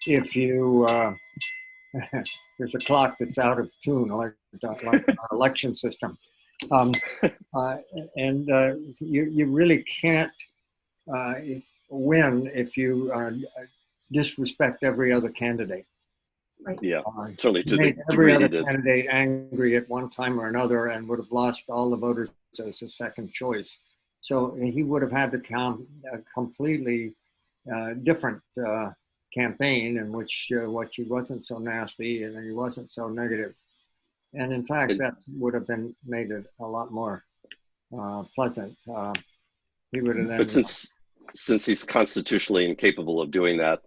if you there's a clock that's out of tune, like our election system, you really can't win if you disrespect every other candidate. Right. Yeah, certainly to the every degree other he did. candidate angry at one time or another and would have lost all the voters as a second choice. So he would have had to count a completely different campaign in which he wasn't so nasty and he wasn't so negative. And in fact, that would have made it a lot more pleasant. He would have then. But since he's constitutionally incapable of doing that,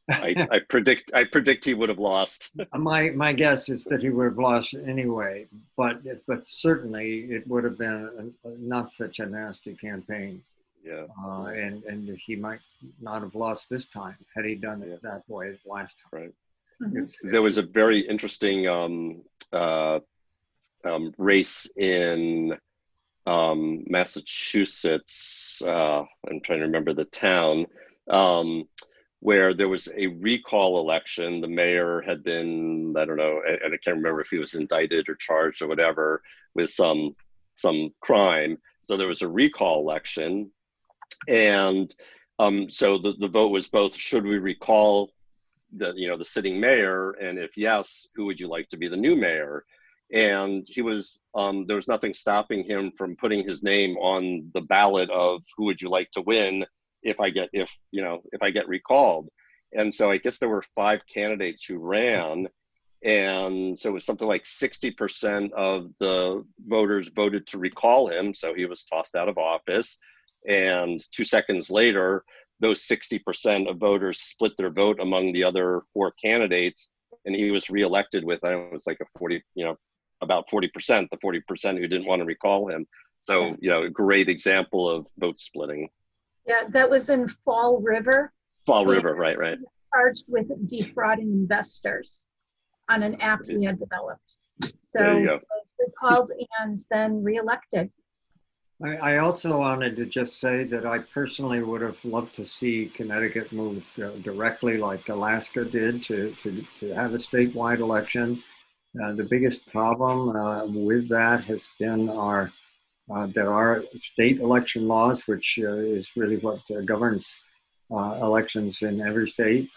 I predict he would have lost. My guess is that he would have lost anyway, but certainly it would have been not such a nasty campaign. Yeah. And he might not have lost this time had he done it that way last time. Right. Mm-hmm. There was a very interesting race in Massachusetts. I'm trying to remember the town. Where there was a recall election. The mayor had been, I don't know, and I can't remember if he was indicted or charged or whatever with some crime. So there was a recall election. And so the vote was both, should we recall the sitting mayor? And if yes, who would you like to be the new mayor? And he was, there was nothing stopping him from putting his name on the ballot of who would you like to win if I get recalled. And so I guess there were 5 candidates who ran. And so it was something like 60% of the voters voted to recall him. So he was tossed out of office. And 2 seconds later, those 60% of voters split their vote among the other 4 candidates. And he was reelected with, I don't know, it was like about 40%, the 40% who didn't want to recall him. So, a great example of vote splitting. Yeah, that was in Fall River. Fall River, right. Charged with defrauding investors on an app he had developed. So there you go. Recalled and then reelected. I also wanted to just say that I personally would have loved to see Connecticut move directly like Alaska did to have a statewide election. The biggest problem with that has been there are state election laws, which is really what governs elections in every state.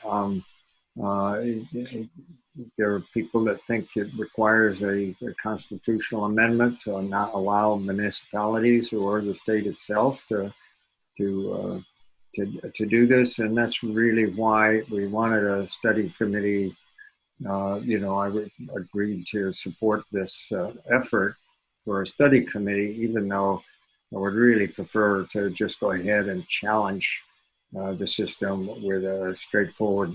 There are people that think it requires a constitutional amendment to not allow municipalities or the state itself to do this, and that's really why we wanted a study committee. I agreed to support this effort for a study committee, even though I would really prefer to just go ahead and challenge the system with a straightforward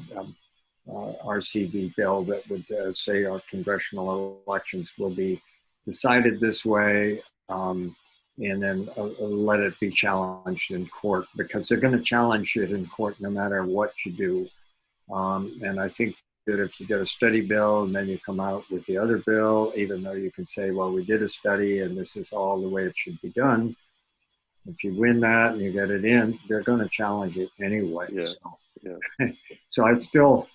RCV bill that would say our congressional elections will be decided this way, and then let it be challenged in court, because they're going to challenge it in court no matter what you do. And I think that if you get a study bill and then you come out with the other bill, even though you can say, well, we did a study and this is all the way it should be done, if you win that and you get it in, they're going to challenge it anyway. So I still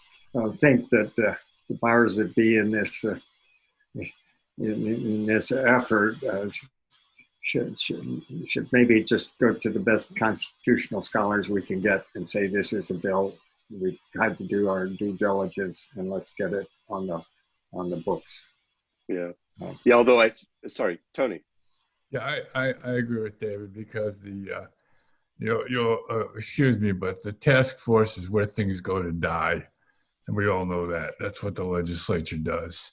think that the powers that be in this effort should maybe just go to the best constitutional scholars we can get and say, this is a bill. We've had to do our due diligence and let's get it on the books. Yeah. Yeah. Although sorry, Tony. Yeah, I agree with David because you'll excuse me, but the task force is where things go to die. And we all know that. That's what the legislature does.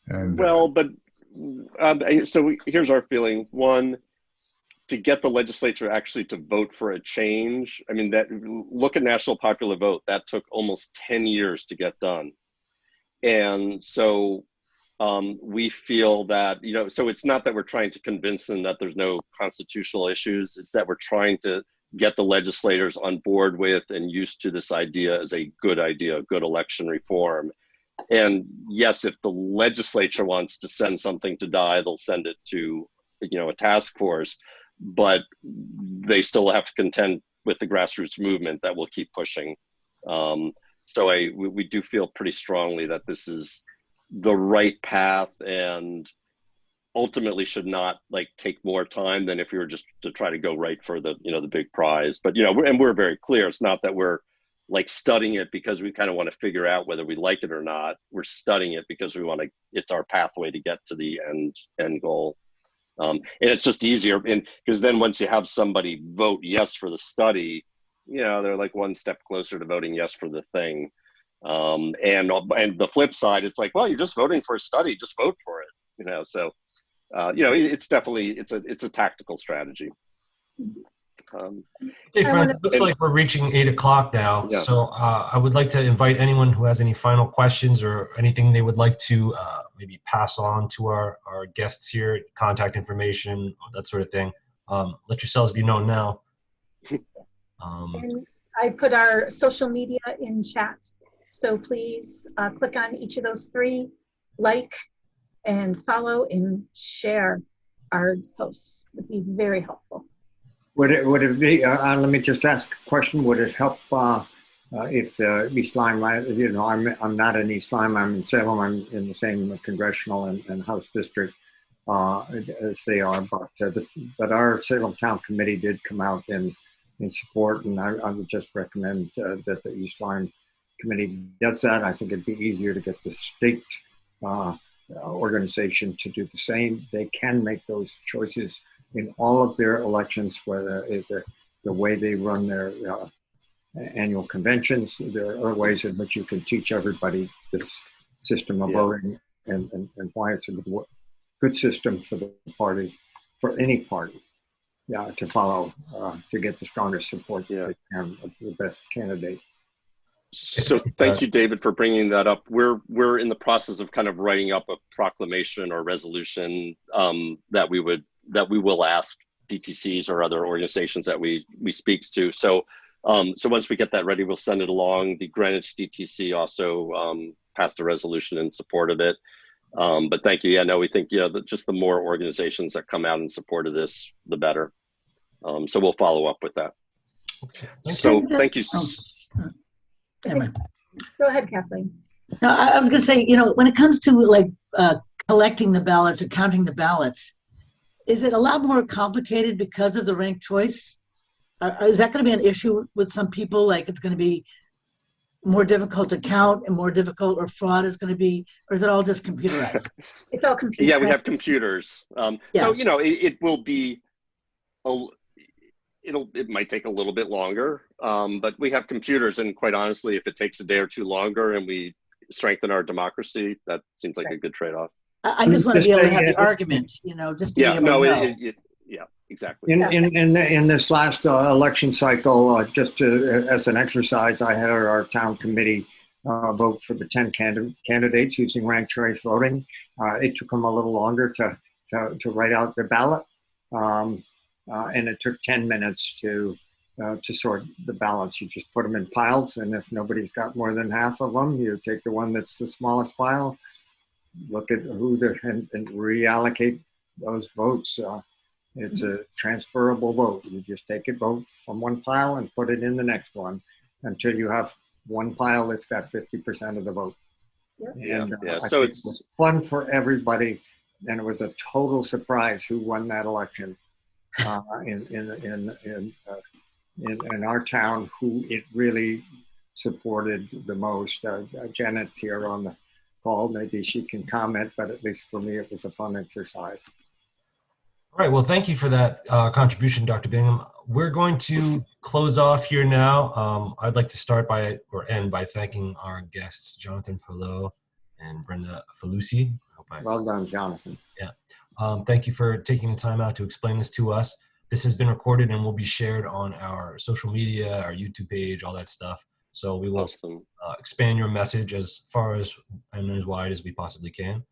And Well, but here's our feeling. One, to get the legislature actually to vote for a change. I mean, look at national popular vote. That took almost 10 years to get done. And so we feel that, so it's not that we're trying to convince them that there's no constitutional issues. It's that we're trying to get the legislators on board with and used to this idea as a good idea, good election reform. And yes, if the legislature wants to send something to die, they'll send it to, a task force, but they still have to contend with the grassroots movement that will keep pushing. So we do feel pretty strongly that this is the right path and ultimately should not take more time than if you were just to try to go right for the, the big prize. But, and we're very clear. It's not that we're studying it because we kind of want to figure out whether we like it or not. We're studying it because we want to, it's our pathway to get to the end goal. And it's just easier because then once you have somebody vote yes for the study, they're one step closer to voting yes for the thing. And the flip side, it's well, you're just voting for a study, just vote for it, so it's definitely, it's a tactical strategy. Hey, friend, it looks like we're reaching 8 o'clock now. Yeah. So I would like to invite anyone who has any final questions or anything they would like to maybe pass on to our guests here, contact information, that sort of thing. Let yourselves be known now. And I put our social media in chat. So please click on each of those three, like and follow and share our posts. It would be very helpful. Would it be, let me just ask a question, would it help if East Lyme, I'm not in East Lyme, I'm in Salem, I'm in the same congressional and House district as they are, but our Salem Town Committee did come out in support, and I would just recommend that the East Lyme Committee does that. I think it'd be easier to get the state organization to do the same. They can make those choices in all of their elections, whether the way they run their annual conventions. There are other ways in which you can teach everybody this system of voting and why it's a good system for the party, for any party, to follow, to get the strongest support they can of the best candidate. So thank you, David, for bringing that up. We're in the process of kind of writing up a proclamation or resolution that we will ask DTCs or other organizations that we speak to. So once we get that ready, we'll send it along. The Greenwich DTC also passed a resolution in support of it. But thank you. Yeah, no, we think just the more organizations that come out in support of this, the better. So we'll follow up with that. Okay. So thank you. Go ahead, Kathleen. No, I was going to say, when it comes to collecting the ballots or counting the ballots, is it a lot more complicated because of the ranked choice? Is that going to be an issue with some people? It's going to be more difficult to count and more difficult, or fraud is going to be, or is it all just computerized? It's all computerized. Yeah, we have computers. So, it will be, it might take a little bit longer, but we have computers, and quite honestly, if it takes a day or two longer and we strengthen our democracy, that seems like a good trade-off. I just want to be able to have the argument, just to be able to know. Yeah, exactly. In this last election cycle, just as an exercise, I had our town committee vote for the 10 candidates using ranked choice voting. It took them a little longer to write out the ballot, and it took 10 minutes to sort the ballots. You just put them in piles, and if nobody's got more than half of them, you take the one that's the smallest pile, look at and reallocate those votes. It's a transferable vote. You just take a vote from one pile and put it in the next one until you have one pile that's got 50% of the vote. And so it was fun for everybody, and it was a total surprise who won that election in our town, who it really supported the most. Janet's here on Paul. Maybe she can comment, but at least for me, it was a fun exercise. All right, well, thank you for that contribution, Dr. Bingham. We're going to close off here now. I'd like to start by, or end by thanking our guests, Jonathan Perloe and Brenda Falusi. Well done, Jonathan. Yeah. Thank you for taking the time out to explain this to us. This has been recorded and will be shared on our social media, our YouTube page, all that stuff. So we will expand your message as far as and as wide as we possibly can.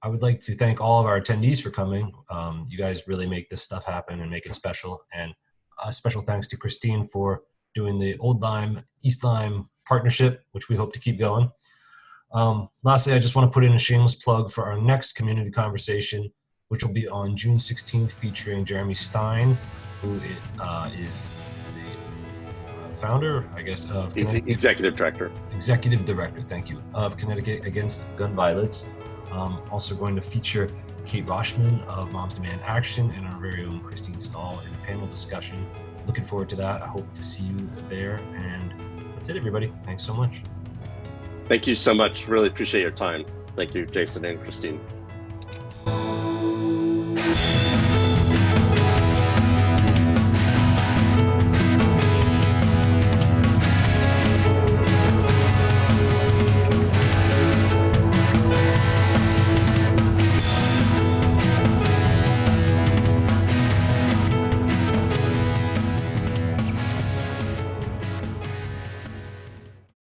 I would like to thank all of our attendees for coming. You guys really make this stuff happen and make it special. And a special thanks to Christine for doing the Old Lyme, East Lyme partnership, which we hope to keep going. Lastly, I just want to put in a shameless plug for our next community conversation, which will be on June 16th, featuring Jeremy Stein, who is the founder, I guess, of Connecticut. Executive Director. Executive Director, thank you, of Connecticut Against Gun Violence. Also going to feature Kate Roshman of Moms Demand Action and our very own Christine Stahl in a panel discussion. Looking forward to that. I hope to see you there. And that's it, everybody. Thanks so much. Thank you so much. Really appreciate your time. Thank you, Jason and Christine.